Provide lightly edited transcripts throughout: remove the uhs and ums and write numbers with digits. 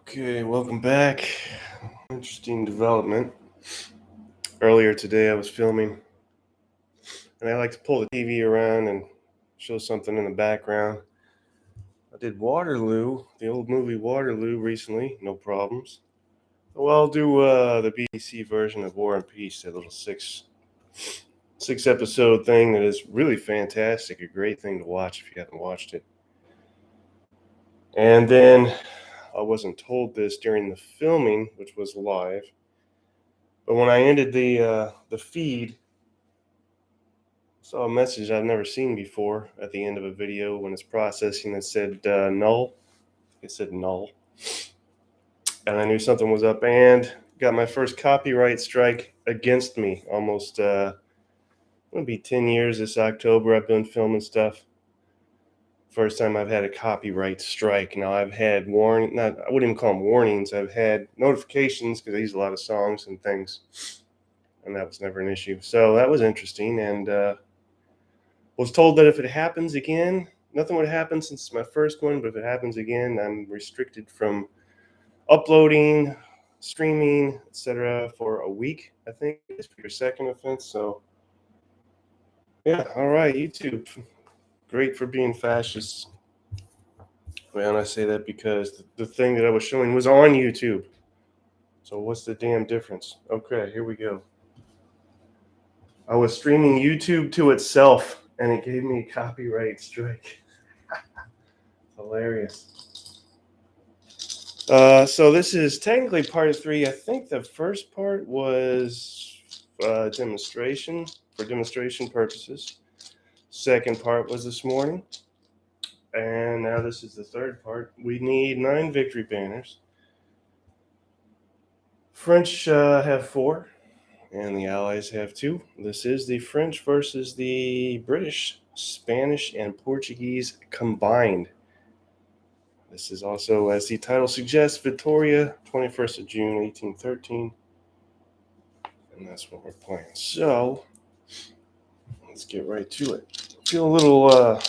Okay, welcome back. Interesting development. Earlier today, I was filming, and I like to pull the TV around and show something in the background. I did Waterloo, the old movie Waterloo, recently, no problems. Well, I'll do the BBC version of War and Peace, that little six episode thing that is really fantastic, a great thing to watch if you haven't watched it. And then I wasn't told this during the filming, which was live. But when I ended the feed, I saw a message I've never seen before at the end of a video when it's processing that said null. It said null, and I knew something was up. And got my first copyright strike against me. Almost it'll be 10 years this October. I've been filming stuff. First time I've had a copyright strike. Now I've had I wouldn't even call them warnings. I've had notifications because I use a lot of songs and things, and that was never an issue. So that was interesting, and was told that if it happens again, nothing would happen since it's my first one, but if it happens again, I'm restricted from uploading, streaming, etc. for a week, I think, is for your second offense. So yeah, all right, YouTube, great for being fascist. Well, and I say that because the thing that I was showing was on YouTube. So what's the damn difference? Okay, here we go. I was streaming YouTube to itself, and it gave me a copyright strike. Hilarious. So this is technically part 3. I think the first part was demonstration for demonstration purposes. Second part was this morning. And now this is the third part. We need 9 victory banners. French have 4, and the Allies have 2. This is the French versus the British, Spanish, and Portuguese combined. This is also, as the title suggests, Vitoria, 21st of June, 1813. And that's what we're playing. So, let's get right to it. I feel a little, I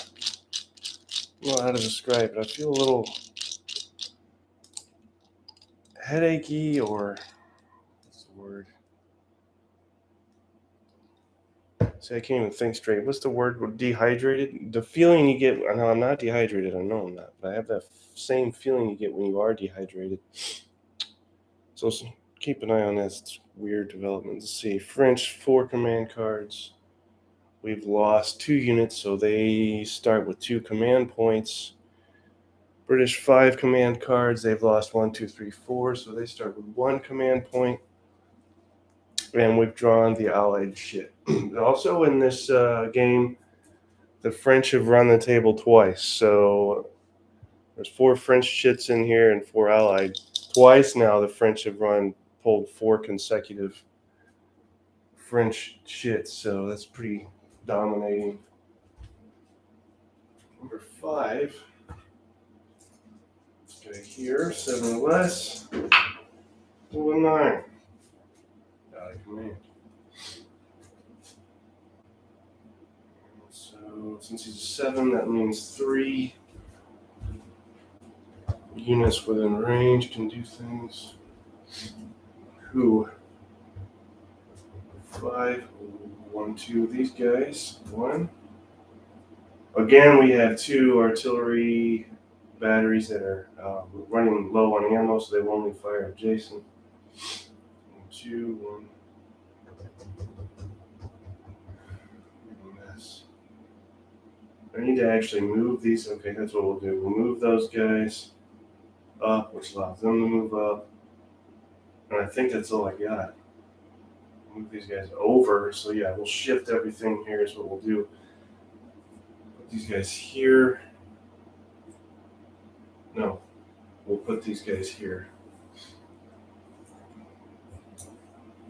don't know how to describe it. I feel a little headachy, or what's the word? See, I can't even think straight. What's the word? Dehydrated? The feeling you get, I know I'm not dehydrated. I know I'm not. But I have that same feeling you get when you are dehydrated. So keep an eye on this weird development. Let's see. French, 4 command cards. We've lost 2 units, so they start with 2 command points. British, 5 command cards. They've lost 1, 2, 3, 4, so they start with 1 command point. And we've drawn the Allied shit. Also in this game, the French have run the table twice. So there's 4 French shits in here and 4 Allied. Twice now the French have pulled 4 consecutive French shits. So that's pretty dominating. Number 5. This guy here, 7 less. 1, 9. Command. So since he's a 7, that means 3 units within range can do things. Who? 5, 1, 2 of these guys. 1. Again, we have 2 artillery batteries that are running low on ammo, so they will only fire adjacent. 2, 1. Mess. I need to actually move these. Okay, that's what we'll do. We'll move those guys up, which allows them to move up. And I think that's all I got. Move these guys over. So yeah, we'll shift everything here is what we'll do. Put these guys here. No, we'll put these guys here.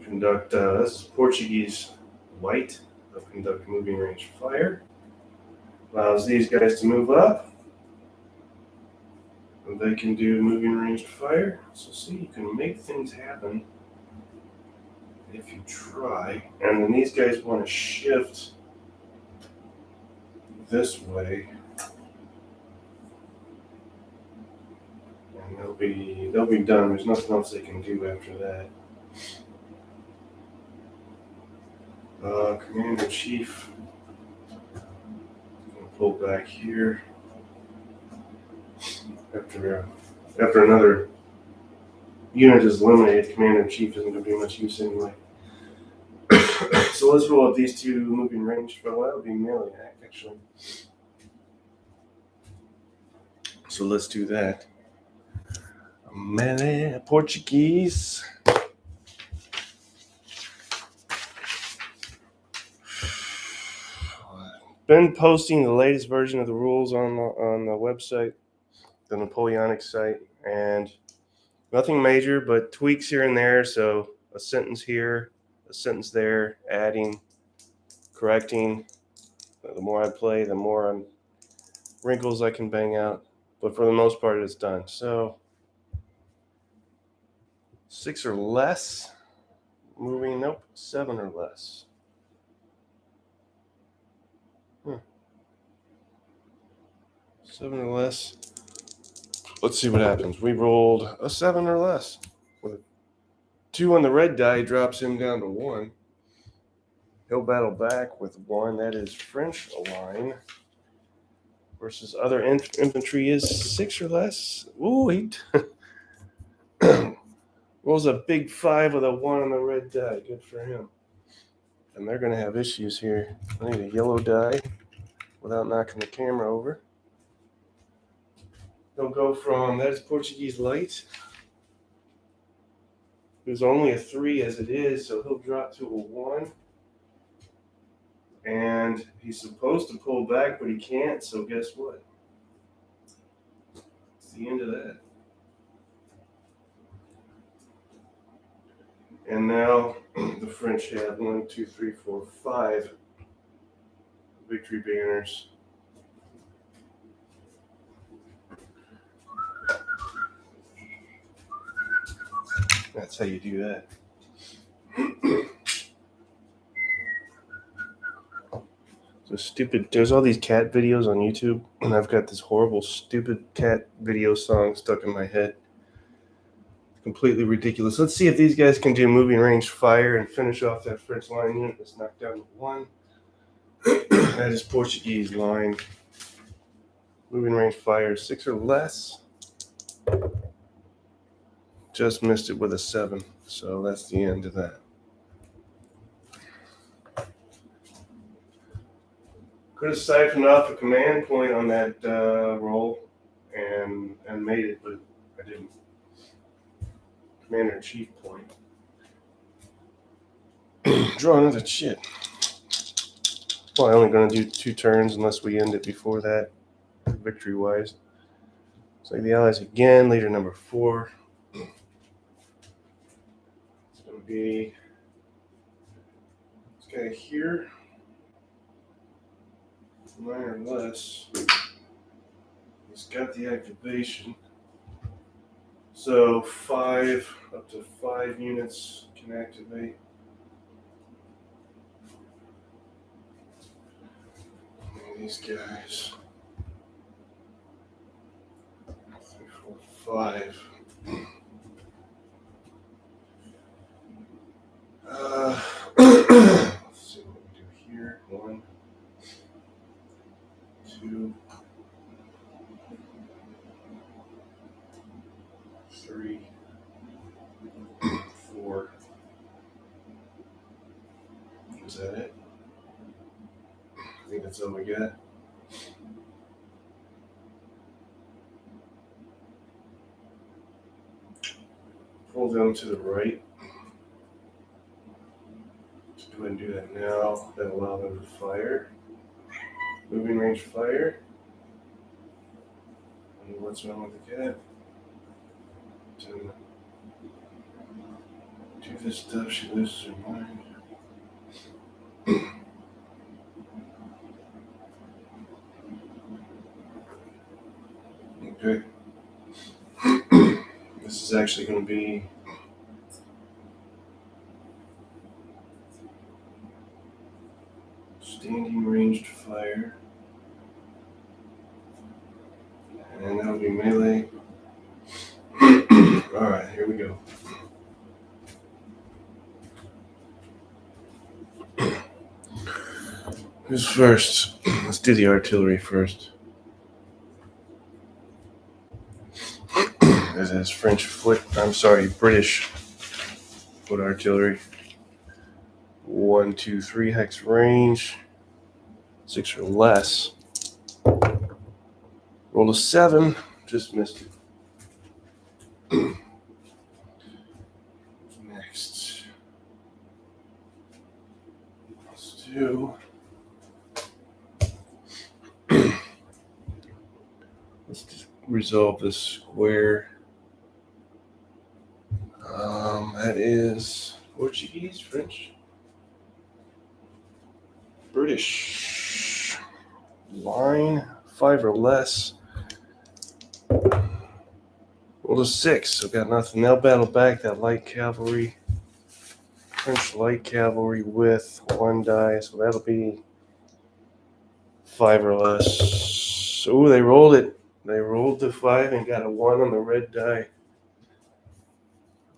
Conduct, this is Portuguese light. They'll conduct moving range fire. Allows these guys to move up. And they can do moving range fire. So see, you can make things happen if you try. And then these guys want to shift this way. And And they'll be done. There's nothing else they can do after that. Commander in Chief. I'm gonna pull back here after another unit is eliminated. Commander in Chief isn't going to be much use anyway. So let's roll up these two moving range. Well, that would be melee act actually. So let's do that. Melee Portuguese. Been posting the latest version of the rules on the website, the Napoleonic site, and nothing major, but tweaks here and there. So a sentence here, a sentence there, adding, correcting. The more I play, the more wrinkles I can bang out. But for the most part, it's done. So 6 or less. Moving, nope, 7 or less. 7 or less. Let's see what happens. We rolled a 7 or less. With a 2 on the red die, drops him down to 1. He'll battle back with 1. That is French line. Versus other infantry is 6 or less. Ooh, he rolls a big 5 with a 1 on the red die. Good for him. And they're going to have issues here. I need a yellow die without knocking the camera over. He'll go from, that is Portuguese light. There's only a 3 as it is, so he'll drop to a 1. And he's supposed to pull back, but he can't, so guess what? It's the end of that. And now the French have 1, 2, 3, 4, 5 victory banners. That's how you do that. So stupid. There's all these cat videos on YouTube, and I've got this horrible, stupid cat video song stuck in my head. Completely ridiculous. Let's see if these guys can do moving range fire and finish off that French line unit that's knocked down to 1. That is Portuguese line. Moving range fire, 6 or less. Just missed it with a 7, so that's the end of that. Could have siphoned off a command point on that roll and made it, but I didn't. Commander-in-Chief point. Draw another chit. Probably only going to do 2 turns unless we end it before that, victory-wise. So the Allies again, leader number 4. It's going to be this guy here. 9 or less. He's got the activation. So 5, up to 5 units can activate. And these guys. 3, 4, 5. Let's see what we do here. 1, 2, 3, 4. Is that it? I think that's all we got. Pull them to the right. Just go ahead and do that now. That'll allow them to fire. Moving range fire. And what's wrong with the cat? To do this stuff, she loses her mind. Okay. This is actually going to be standing ranged fire. And that'll be melee. Who's first? Let's do the artillery first. This is British foot artillery. 1, 2, 3 hex range. 6 or less. Roll a 7. Just missed it. Next. Let's do. Let's just resolve this square. That is Portuguese, French, British. Line 5 or less. Roll a 6, so got nothing. Now battle back that light cavalry. French light cavalry with 1 die, so that'll be 5 or less. Oh, they rolled it. They rolled the 5 and got a 1 on the red die.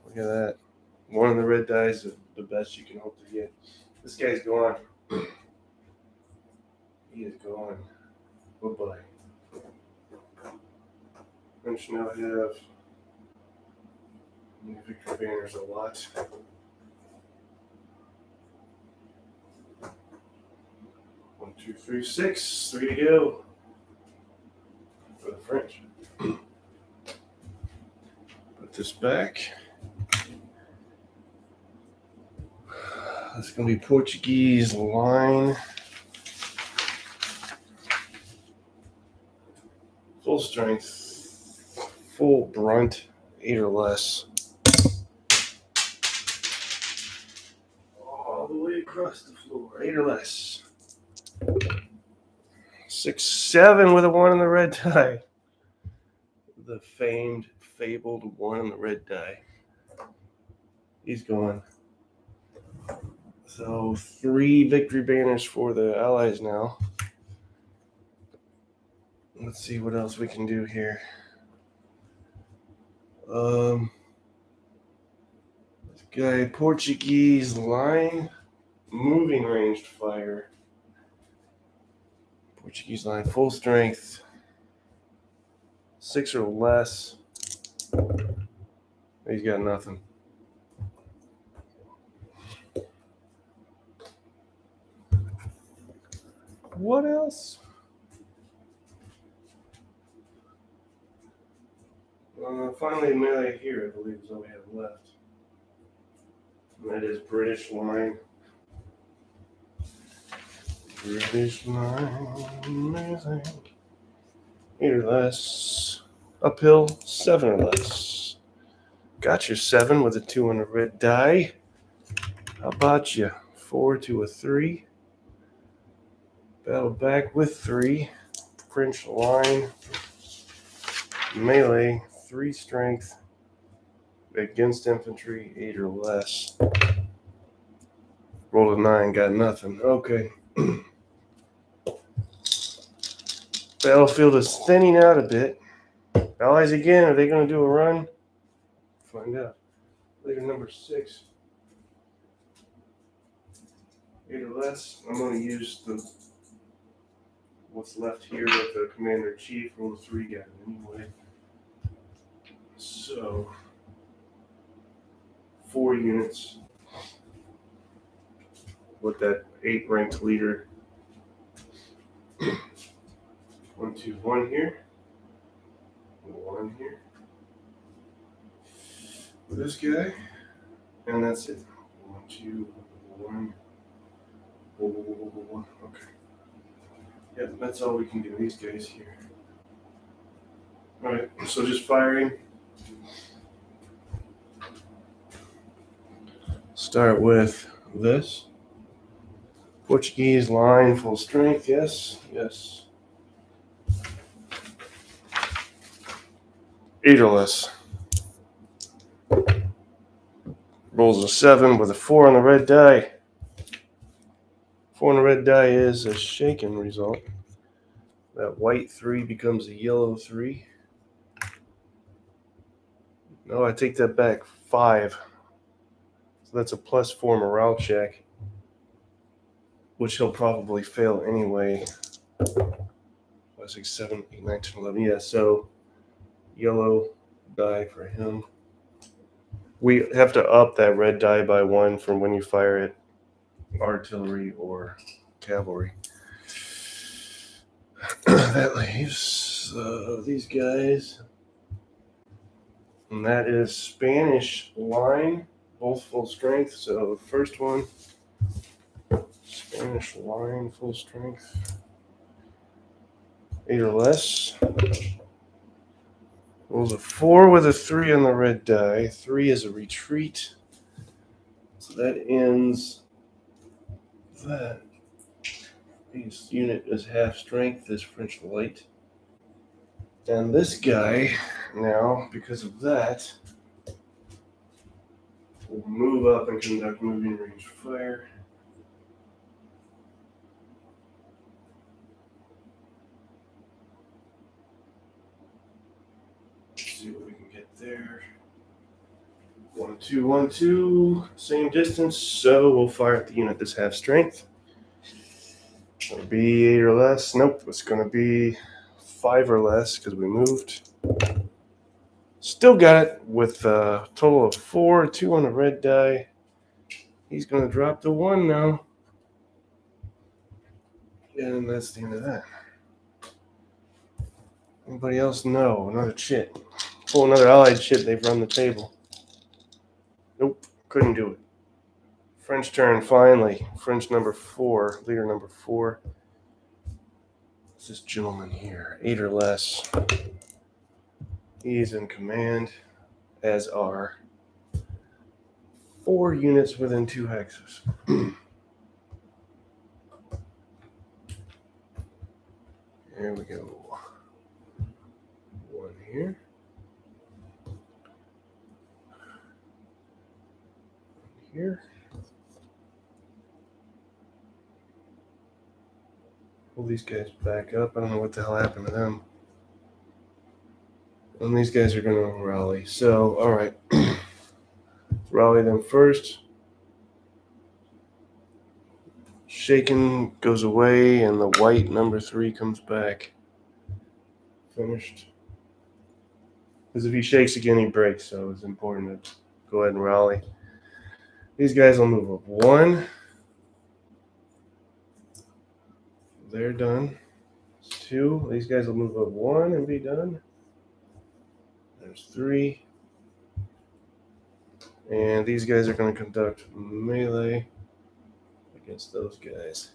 Look at that. 1 on the red die is the best you can hope to get. This guy's gone. He is gone. Bye-bye. French now have victory banners a lot. One, 2, 3, 6. 3 to go for the French. Put this back. That's going to be Portuguese line. Full strength, full brunt, 8 or less. All the way across the floor, 8 or less. 6, 7 with a 1 on the red die. The fabled 1 on the red die. He's gone. So 3 victory banners for the Allies now. Let's see what else we can do here. This guy, Portuguese line, moving ranged fire. Portuguese line, full strength, 6 or less. He's got nothing. What else? Finally, melee here, I believe, is all we have left. And that is British line. British line, melee. 8 or less. Uphill, 7 or less. Got your 7 with a 2 on the red die. How about you? 4 to a 3. Battle back with 3. French line. Melee, 3 strength. Against infantry, 8 or less. Roll a 9, got nothing. Okay. Battlefield is thinning out a bit. Allies again, are they going to do a run? Find out. Later, number 6. 8 or less. I'm going to use what's left here with the commander-in-chief. Roll a 3, got it anyway. So, 4 units with that 8 ranked leader. 1, 2, 1 here. 1 here. With this guy. And that's it. 1, 2, 1. 1. Okay. Yep, that's all we can do. These guys here. Alright, so just firing. Start with this. Portuguese line, full strength. Yes, yes. 8 or less. Rolls a 7 with a 4 on the red die. 4 on the red die is a shaken result. That white 3 becomes a yellow 3. No, I take that back. 5. So that's a +4 morale check which he'll probably fail anyway. 5, 6, 7, 8, 9, 10, 11. Yeah, so yellow die for him. We have to up that red die by 1 from when you fire it, artillery or cavalry. That leaves these guys. And that is Spanish line, both full strength. So the first one, Spanish line, full strength, 8 or less. Rolls a 4 with a 3 on the red die. 3 is a retreat. So that ends that. This unit is half strength, this French light. And this guy, now, because of that, will move up and conduct moving range fire. Let's see what we can get there. 1, 2, 1, 2. Same distance, so we'll fire at the unit that's half strength. It's going to be 8 or less. Nope, it's going to be 5 or less because we moved. Still got it with a total of 4, 2 on the red die. He's going to drop the 1 now. And that's the end of that. Anybody else? No. Another chit. Pull another allied chit, they've run the table. Nope, couldn't do it. French turn, finally. French number 4, leader number 4. It's this gentleman here, 8 or less. He's in command, as are 4 units within 2 hexes. There we go. 1 here. 1 here. Pull these guys back up. I don't know what the hell happened to them. And these guys are going to rally. So, all right. Rally them first. Shaken goes away, and the white number 3 comes back. Finished. Because if he shakes again, he breaks, so it's important to go ahead and rally. These guys will move up 1. They're done. 2. These guys will move up 1 and be done. There's 3. And these guys are going to conduct melee against those guys.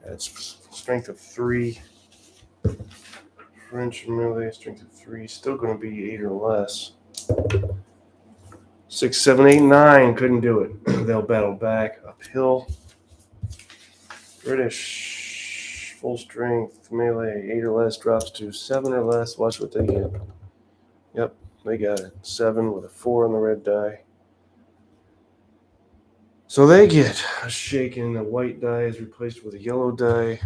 That's strength of 3. French melee, strength of 3. Still going to be 8 or less. 6, 7, 8, 9. Couldn't do it. They'll battle back uphill. British, full strength, melee, 8 or less, drops to 7 or less. Watch what they get. Yep, they got it. 7 with a 4 on the red die. So they get a shaken. A white die is replaced with a yellow die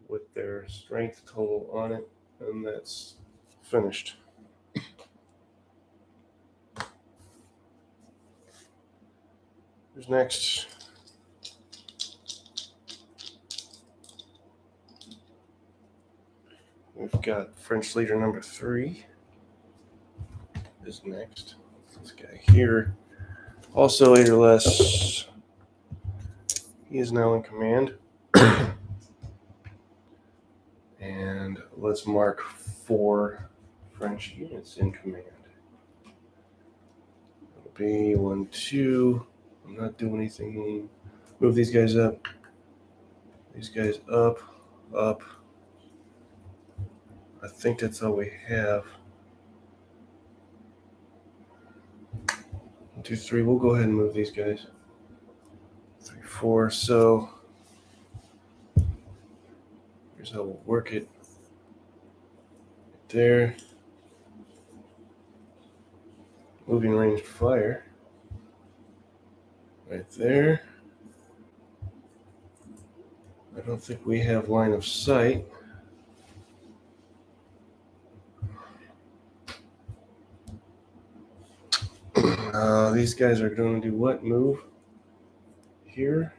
with their strength total on it, and that's finished. Who's next? We've got French leader number 3 is next. This guy here, also 8 or less. He is now in command. And let's mark 4 French units in command. It'll be 1, 2. I'm not doing anything. Move these guys up. These guys up, up. I think that's all we have. 1, 2, 3. We'll go ahead and move these guys. 3, 4. So here's how we'll work it. Right there. Moving range fire. Right there. I don't think we have line of sight. These guys are going to do what? Move here.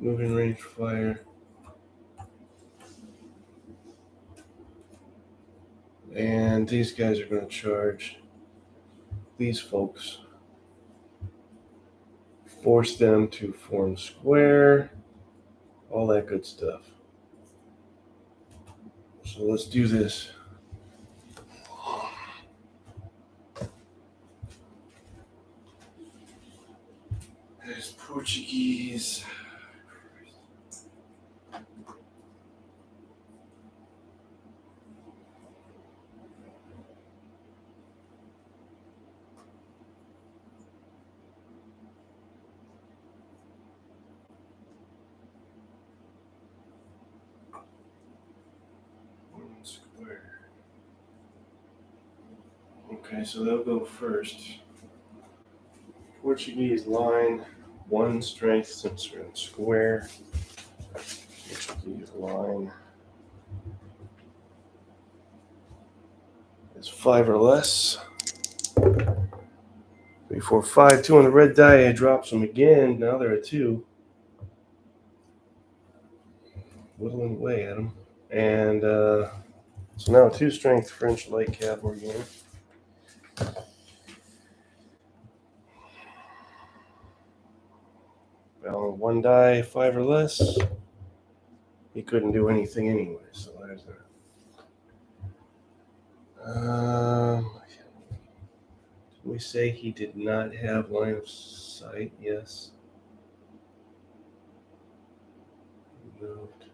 moving range fire. And these guys are going to charge these folks. Force them to form square. All that good stuff. So let's do this. There's Portuguese. One square. Okay, so they'll go first. Portuguese line, 1 strength since we're in square. Portuguese line is 5 or less. 3, 4, 5. 2 on the red die. I drops them again. Now they're a 2. Whittling away at them. And so now 2 strength French light cavalry game. Well, 1 die, 5 or less. He couldn't do anything anyway, so there's that. Did we say he did not have line of sight? Yes. Moved.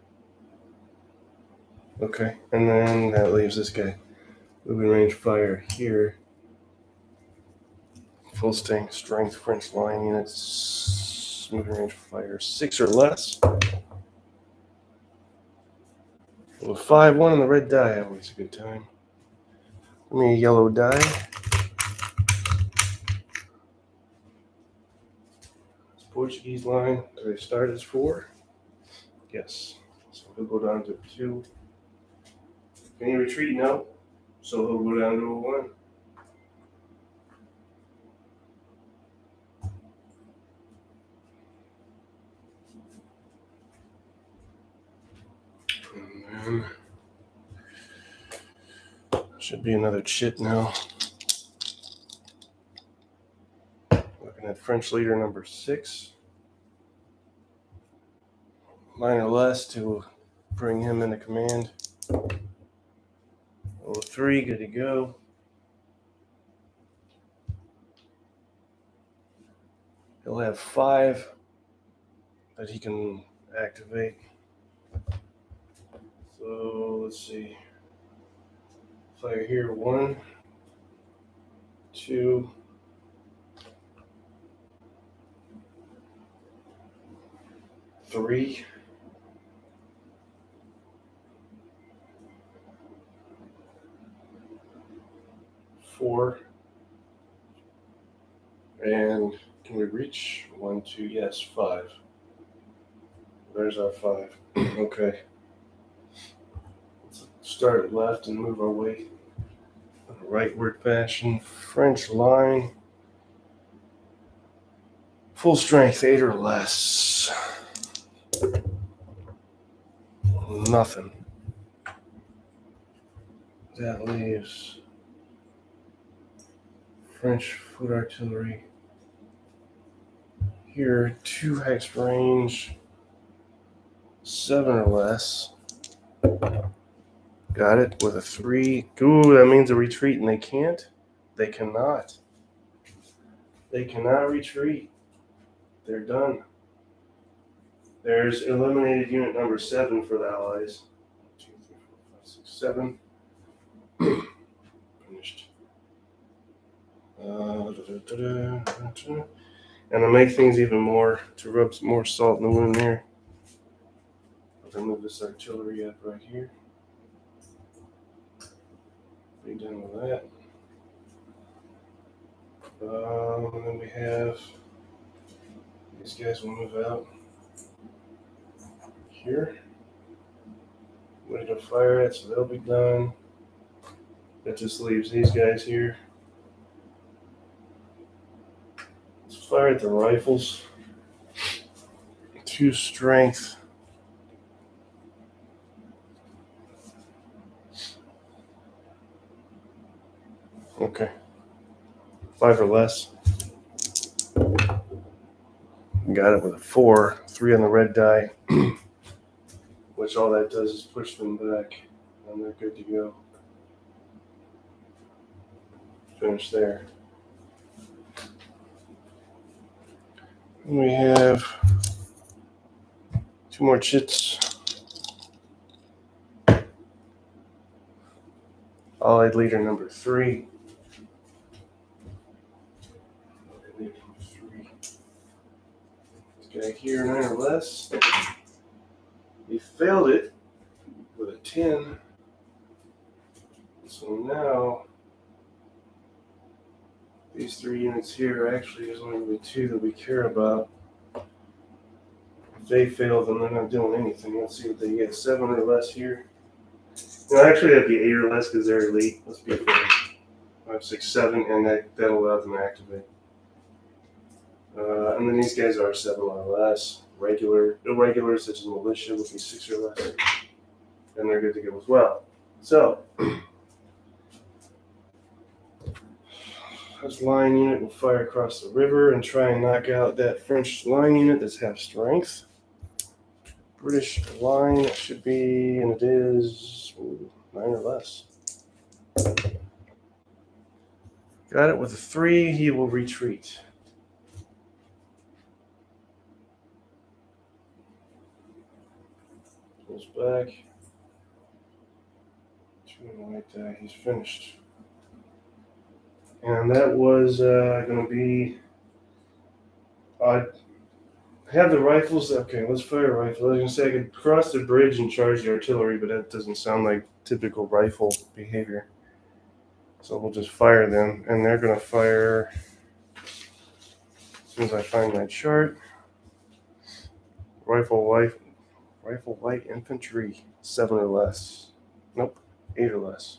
Okay, and then that leaves this guy. Moving range fire here. Full strength French line units. Moving range fire 6 or less. With 5, 1 on the red die, always a good time. Give me a yellow die. It's Portuguese line. Do they start as 4? Yes. So he'll go down to 2. Can he retreat? No. So he'll go down to a 1. And then should be another chit now. Looking at French leader number 6. Line or less to bring him into command. 3, good to go. He'll have 5 that he can activate. So let's see. Fire here 1, 2, 3. 4. And can we reach 1, 2? Yes, 5. There's our 5. Okay. Let's start left and move our way in a rightward fashion. French line. Full strength, 8 or less. Nothing. That leaves French foot artillery here, 2 hex range, 7 or less. Got it with a 3. Ooh, that means a retreat, and they can't. They cannot. They cannot retreat. They're done. There's eliminated unit number 7 for the Allies. 1, 2, 3, 4, 5, 6, 7. Finished. And to make things even more, to rub some more salt in the wound there, I'm going to move this artillery up right here. Be done with that. And then we have, these guys will move out here. Ready to fire it, so they'll be done. That just leaves these guys here. Let's fire at the rifles 2 strength. Okay. 5 or less. Got it with a 4. 3 on the red die. Which all that does is push them back. And they're good to go. Finish there. And we have 2 more chits. Allied leader number 3. This guy here, 9 or less. He failed it with a 10. So now these 3 units here, actually there's only going to be 2 that we care about. If they fail, then they're not doing anything. Let's see what they get. 7 or less here. No, actually that'd be 8 or less because they're elite. Let's be fair. 5, 6, 7, and that allows them to activate. And then these guys are 7 or less. Regular, irregular, such as militia, would be 6 or less. And they're good to go as well. So, this line unit will fire across the river and try and knock out that French line unit that's half strength. British line should be, and it is 9 or less. Got it with a 3, he will retreat. Goes back. 2 on the white die, he's finished. And that was going to be, I have the rifles. Okay, let's fire a rifle. I was going to say I could cross the bridge and charge the artillery, but that doesn't sound like typical rifle behavior. So we'll just fire them, and they're going to fire as soon as I find my chart. Rifle light infantry, 7 or less. Nope, 8 or less.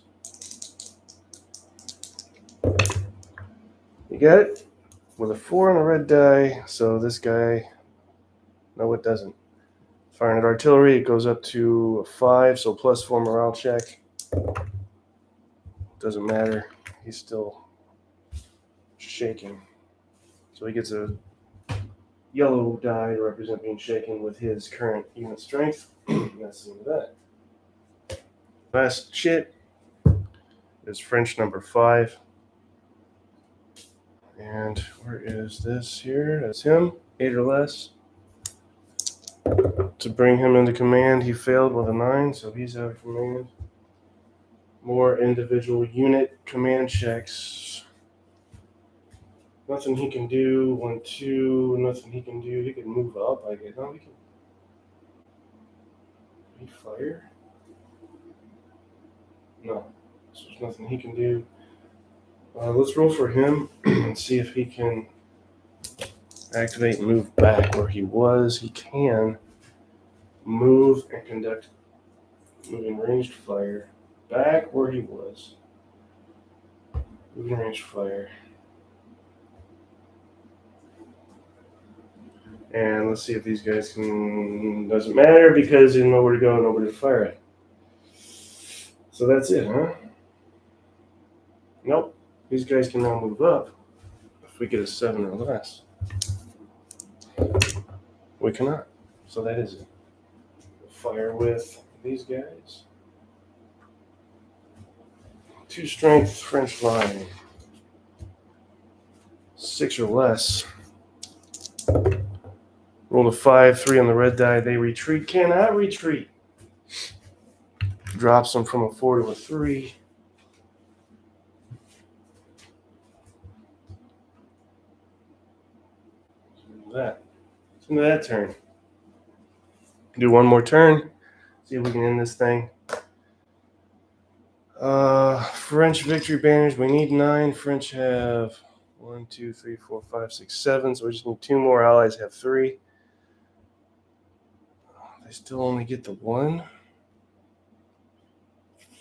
You got it? With a 4 on the red die, so this guy, no it doesn't. Firing at artillery, it goes up to a 5, so +4 morale check. Doesn't matter, he's still shaking. So he gets a yellow die to represent being shaken with his current unit strength. That's the end of that. Last chit is French number 5. And where is this here? That's him, 8 or less. To bring him into command, he failed with a 9, so he's out of command. More individual unit command checks. Nothing he can do. 1, 2. Nothing he can do. He can move up, I guess. No, he can. He fire? No. So there's nothing he can do. Let's roll for him and see if he can activate and move back where he was. He can move and conduct moving ranged fire back where he was. Moving ranged fire. And let's see if these guys can. Doesn't matter because there's nowhere to go, nowhere to fire at. So that's it, huh? Nope. These guys can now move up if we get a 7 or less. We cannot. So that is it. We'll fire with these guys. 2 strength French line. 6 or less. Roll a 5, 3 on the red die. They retreat. Cannot retreat. Drops them from a 4 to a 3. That. It's into that turn. Do one more turn. See if we can end this thing. French victory banners. We need 9. French have 1, 2, 3, 4, 5, 6, 7. So we just need 2 more. Allies have 3. They still only get the 1.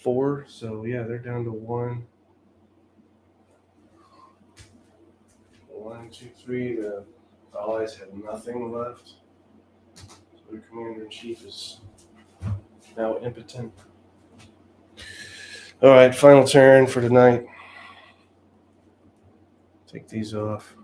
4. So yeah, they're down to 1. 1, 2, 3. The allies have nothing left. Their commander-in-chief is now impotent. All right, final turn for tonight. Take these off.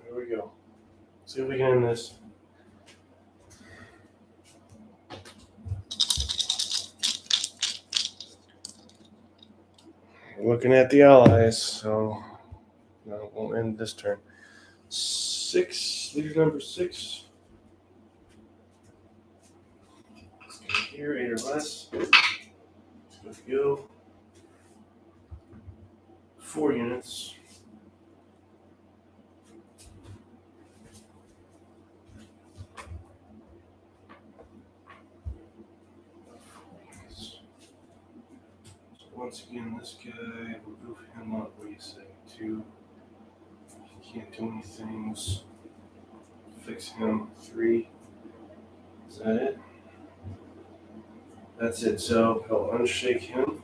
There we go. See if we can end this. We're looking at the allies, so no, it won't end this turn. 6, leader number 6. Let's go here, 8 or less. Let's go. 4 units. So once again, this guy, we'll move him up. What do you say? 2. He can't do anything. Let's fix him. 3. Is that it? That's it. So I'll unshake him.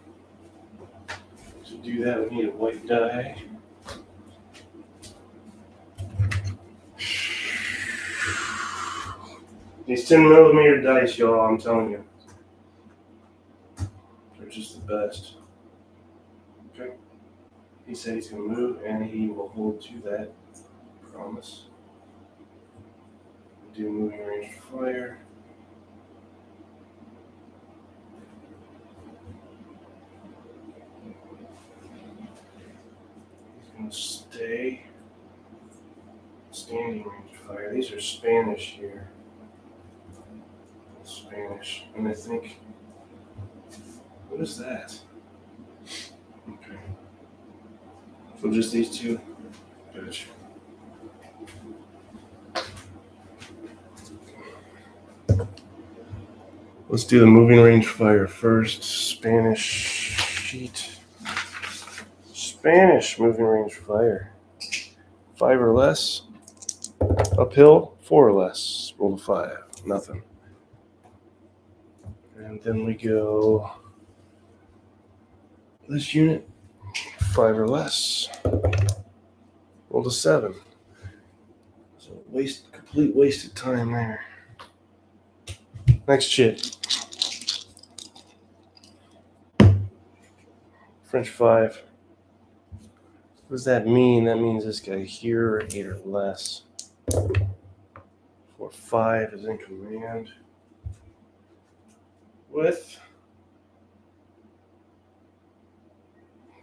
To do that, we need a white die. These 10mm dice, y'all, I'm telling you. They're just the best. Okay. He said he's going to move, and he will hold to that promise. Do moving range fire. He's going to stay. Standing range fire. These are Spanish here. Spanish. And I think, what is that? Okay. So just these two? Gotcha. Let's do the moving range fire first. Spanish sheet. Spanish moving range fire. 5 or less. Uphill, 4 or less. Roll to 5. Nothing. And then we go this unit, 5 or less. Roll to 7. So complete waste of time there. Next chit. French 5. What does that mean? That means this guy here, 8 or less. 4-5 is in command. With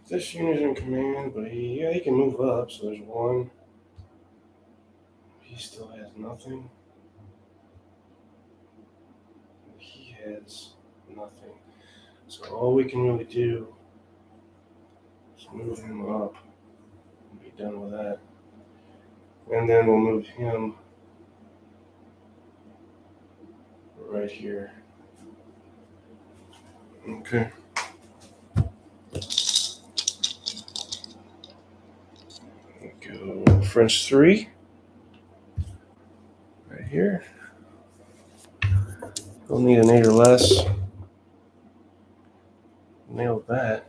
this unit in command, but he can move up, so there's 1. He still has nothing. He has nothing. So all we can really do is move him up and be done with that. And then we'll move him right here. Okay. Go French 3. Right here. We'll need an 8 or less. Nailed that.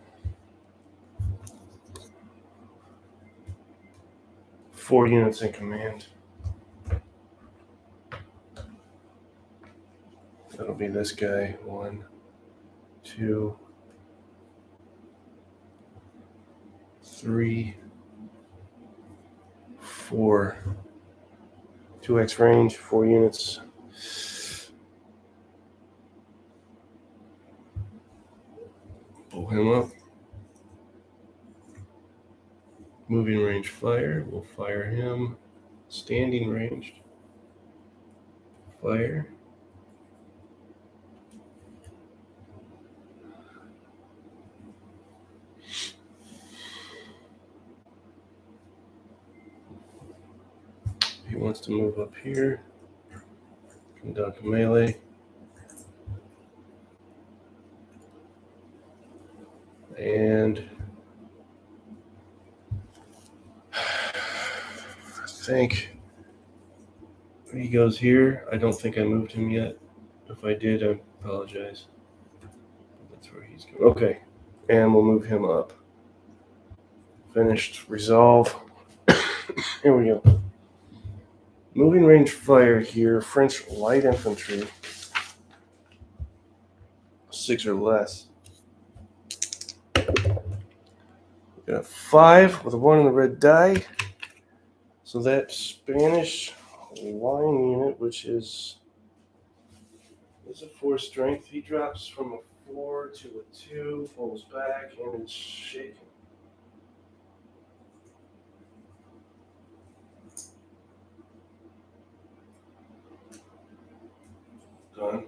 4 units in command. That'll be this guy. 1, 2, 3, 4. 2x range, 4 units. Pull him up. Moving range fire. We'll fire him. Standing ranged. Fire. He wants to move up here. Conduct melee. And think he goes here. I don't think I moved him yet. If I did, I apologize. That's where he's going. Okay, and we'll move him up. Finished. Resolve. Here we go. Moving range fire here. French light infantry. 6 or less. Got a 5 with a 1 on the red die. So that Spanish line unit, which is a 4 strength, he drops from a 4 to a 2, falls back, and is shaken. Done.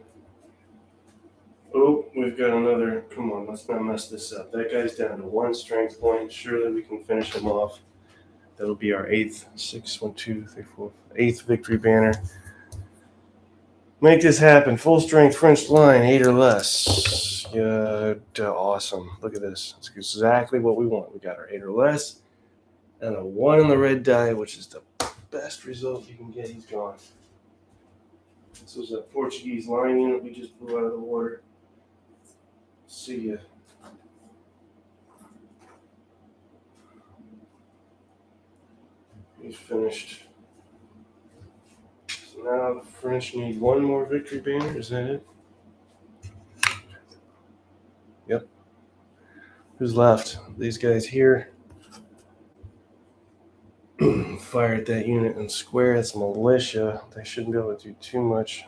Oh, we've got another. Come on, let's not mess this up. That guy's down to 1 strength point. Surely we can finish him off. That'll be our 8th, 6, 1, 2, 3, 4, 8th victory banner. Make this happen. Full strength French line, 8 or less. Yeah, awesome. Look at this. It's exactly what we want. We got our 8 or less and a 1 on the red die, which is the best result you can get. He's gone. This was a Portuguese line unit we just blew out of the water. See ya. He's finished. So now the French need 1 more victory banner. Is that it? Yep. Who's left? These guys here. Fire at that unit and square. It's militia. They shouldn't be able to do too much.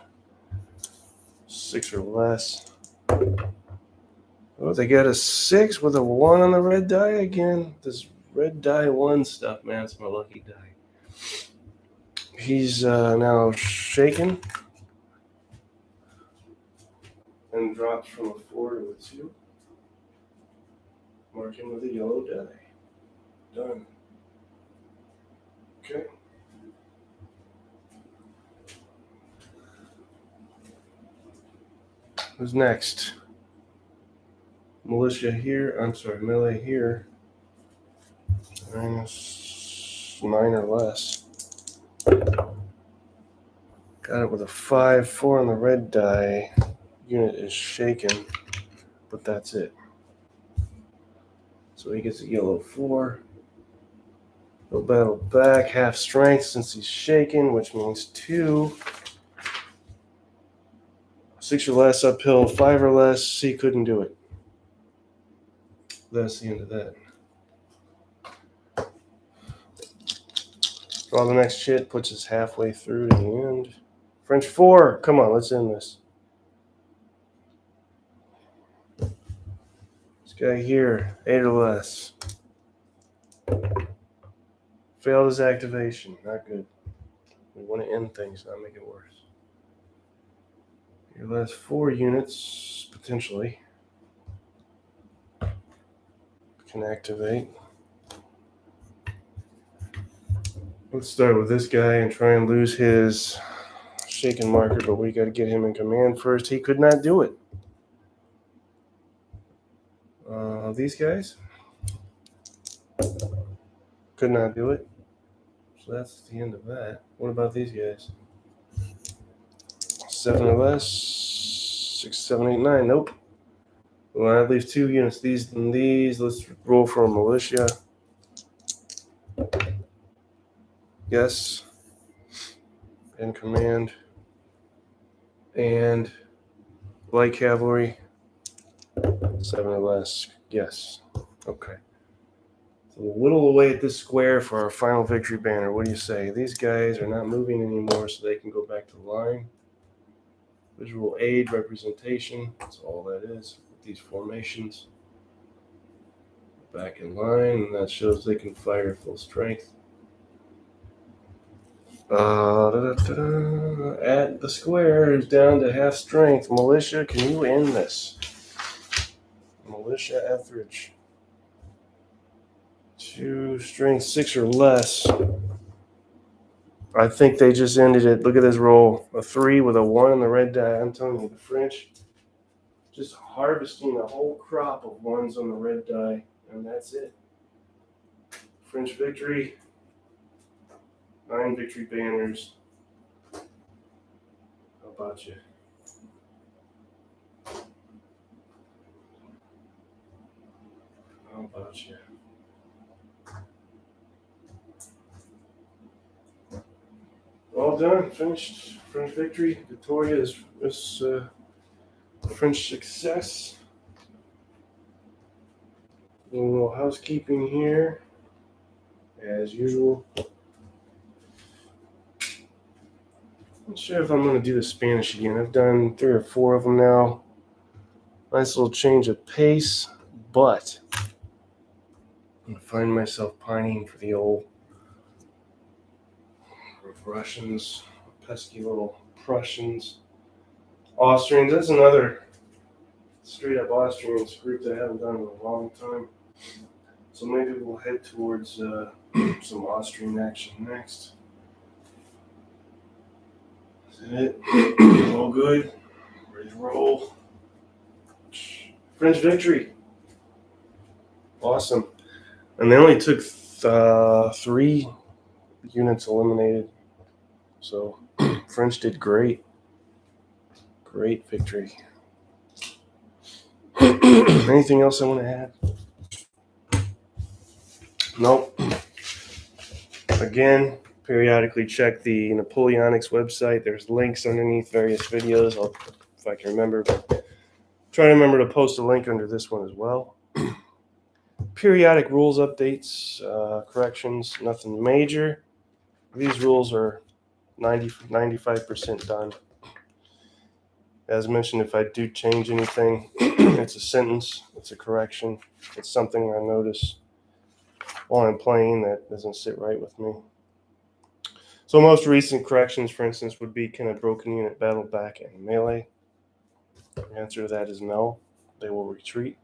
6 or less. Oh, they got a 6 with a 1 on the red die again. This red die 1 stuff, man, it's my lucky die. He's now shaken and drops from a 4 to a 2. Mark him with a yellow die. Done. Okay. Who's next? Militia here. I'm sorry, melee here. -9 or less. Got it with a 5, 4 on the red die. Unit is shaken, but that's it. So he gets a yellow 4. He'll battle back, half strength since he's shaken, which means 2. 6 or less uphill, 5 or less, he couldn't do it. That's the end of that. Draw the next shit, puts us halfway through to the end. French 4, come on, let's end this. This guy here, 8 or less. Failed his activation, not good. We want to end things, not make it worse. Your last 4 units, potentially, can activate. Let's start with this guy and try and lose his shaken marker, but we got to get him in command first. He could not do it. These guys could not do it. So that's the end of that. What about these guys? 7 or less. 6, 7, 8, 9. Nope. Well, I leave 2 units. These and these. Let's roll for a militia. Yes. In command. And light cavalry. 7 or less. Yes. Okay. So we'll whittle away at this square for our final victory banner. What do you say? These guys are not moving anymore, so they can go back to the line. Visual aid representation. That's all that is with these formations. Back in line, and that shows they can fire full strength. At the square is down to half strength. Militia, can you end this? Militia average. 2 strength, 6 or less. I think they just ended it. Look at this roll. A 3 with a 1 on the red die. I'm telling you, the French just harvesting a whole crop of 1s on the red die, and that's it. French victory. 9 victory banners. How about you? How about you? All done. Finished. French victory. Vitoria is French success. A little housekeeping here, as usual. I'm not sure if I'm going to do the Spanish again. I've done 3 or 4 of them now. Nice little change of pace, but I'm going to find myself pining for the old Russians, pesky little Prussians. Austrians, that's another straight up Austrians group that I haven't done in a long time. So maybe we'll head towards some Austrian action next. Is that it? All good. Ready to roll. French victory. Awesome. And they only took 3 units eliminated. So French did great. Great victory. Anything else I want to add? Nope. Again, periodically check the Napoleonics website. There's links underneath various videos. If I can remember, try to remember to post a link under this one as well. Periodic rules updates, corrections, nothing major. These rules are 95% done. As mentioned, if I do change anything, it's a sentence, it's a correction, it's something I notice while I'm playing that doesn't sit right with me. So most recent corrections, for instance, would be, can a broken unit battle back in melee? The answer to that is no. They will retreat.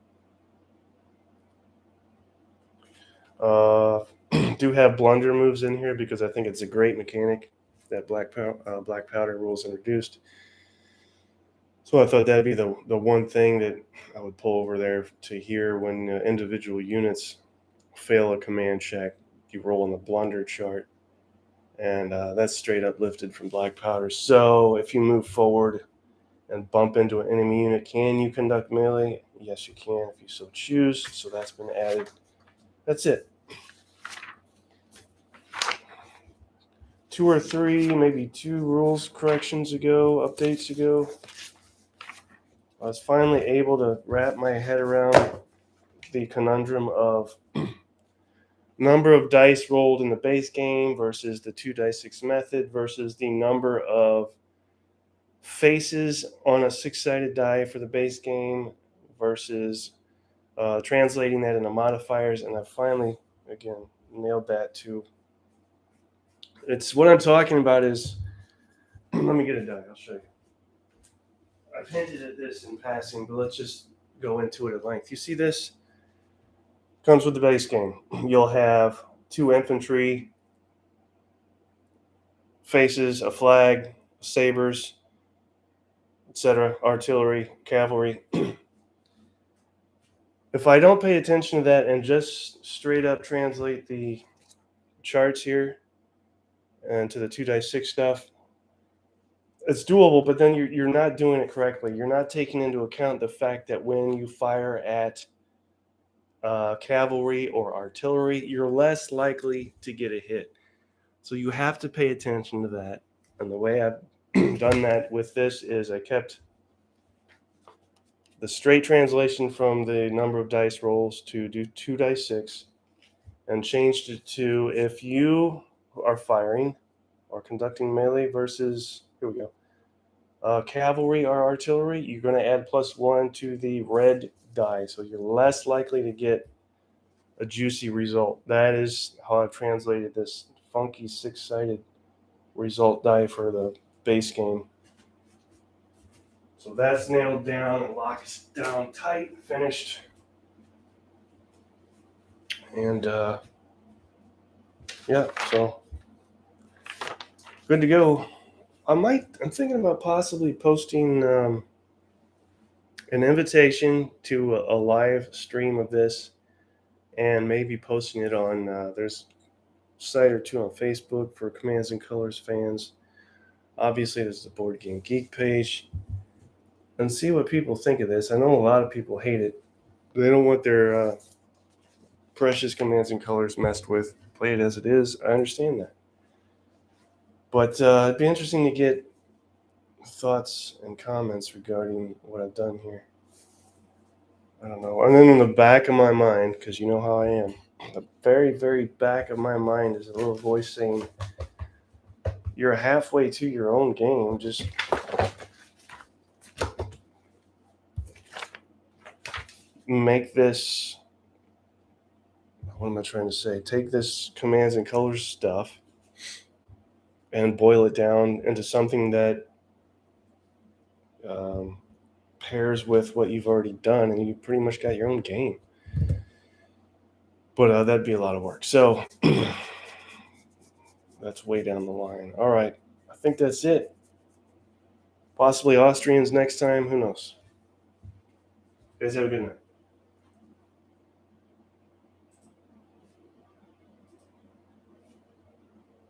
Do have blunder moves in here because I think it's a great mechanic that black powder rules introduced. So I thought that'd be the one thing that I would pull over there to hear when individual units fail a command check. You roll on the blunder chart, and that's straight up lifted from black powder. So if you move forward and bump into an enemy unit, can you conduct melee? Yes, you can if you so choose. So that's been added. That's it. 2 or 3, maybe 2 rules corrections ago, updates ago, I was finally able to wrap my head around the conundrum of number of dice rolled in the base game versus the 2-dice-6 method versus the number of faces on a 6-sided die for the base game versus translating that into modifiers. And I finally, again, nailed that too. It's what I'm talking about is, let me get a die, I'll show you. I've hinted at this in passing, but let's just go into it at length. You see this? Comes with the base game. You'll have 2 infantry, faces, a flag, sabers, etc., artillery, cavalry. If I don't pay attention to that and just straight up translate the charts here and to the 2-dice-6 stuff, it's doable, but then you're not doing it correctly. You're not taking into account the fact that when you fire at cavalry or artillery, you're less likely to get a hit. So you have to pay attention to that. And the way I've done that with this is I kept the straight translation from the number of dice rolls to do 2-dice-6 and changed it to if you are firing or conducting melee versus, here we go, cavalry or artillery, you're going to add +1 to the red die. So you're less likely to get a juicy result. That is how I've translated this funky 6-sided result die for the base game. So that's nailed down and locks down tight, finished. And yeah, so good to go. I'm thinking about possibly posting an invitation to a live stream of this and maybe posting it on, there's site or two on Facebook for Commands and Colors fans. Obviously, there's the Board Game Geek page. And see what people think of this. I know a lot of people hate it. They don't want their precious Commands and Colors messed with. Play it as it is. I understand that. But it'd be interesting to get thoughts and comments regarding what I've done here. I don't know. And then in the back of my mind, because you know how I am, the very, very back of my mind is a little voice saying, "You're halfway to your own game. Just make this." What am I trying to say? Take this Commands and Colors stuff and boil it down into something that um, pairs with what you've already done, and you pretty much got your own game. But that'd be a lot of work. So that's way down the line. All right. I think that's it. Possibly Austrians next time. Who knows? You guys have a good night.